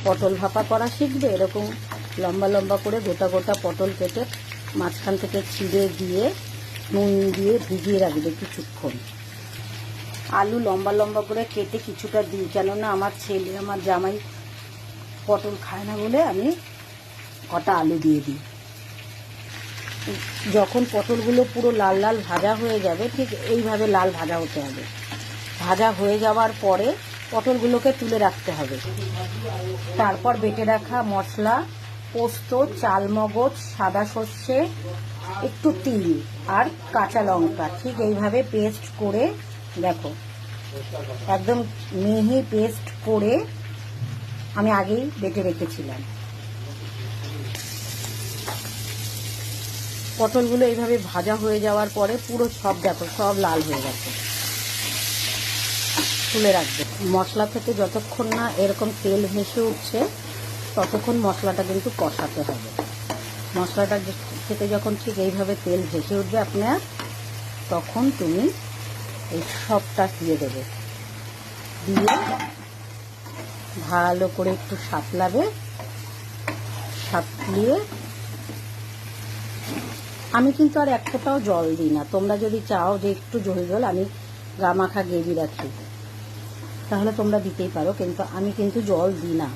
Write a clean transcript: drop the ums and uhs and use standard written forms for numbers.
পটল ভাপা করা শিখবে, এরকম লম্বা লম্বা করে গোটা গোটা পটল কেটে মাঝখান থেকে ছিঁড়ে দিয়ে নুন দিয়ে ভিজিয়ে রাখবে কিছুক্ষণ। আলু লম্বা লম্বা করে কেটে কিছুটা দিই, কেননা আমার ছেলে আমার জামাই পটল খায় না বলে আমি কটা আলু দিয়ে দিই। যখন পটলগুলো পুরো লাল লাল ভাজা হয়ে যাবে, ঠিক এইভাবে লাল ভাজা হতে হবে। ভাজা হয়ে যাওয়ার পরে পটলগুলোকে তুলে রাখতে হবে। তারপর বেটে রাখা মশলা, পোস্ত, চালমগজ, সাদা সর্ষে, একটু তিল আর কাঁচা লঙ্কা ঠিক এইভাবে পেস্ট করে, দেখো একদম মিহি পেস্ট করে আমি আগেই বেটে রেখেছিলাম। পটলগুলো এইভাবে ভাজা হয়ে যাওয়ার পরে পুরো সব দেখো সব লাল হয়ে গেছে, তুলে রাখবে। মশলা থেকে যতক্ষণ না এরকম তেল ভেসে উঠছে ততক্ষণ মশলাটা কিন্তু কষাতে হবে। মশলাটা থেকে যখন ঠিক এইভাবে তেল ভেসে উঠবে আপনার, তখন তুমি এই সবটা দিয়ে দেবে, দিয়ে ভালো করে একটু সাঁতলাবে। সাঁতলিয়ে আমি কিন্তু আর এক ফোঁটাও জল দিই না। তোমরা যদি চাও যে একটু ঝোল আমি গা মাখা গ্রেভি রাখি, তাহলে তোমরা দিতেই পারো, কিন্তু আমি কিন্তু জল দিই না।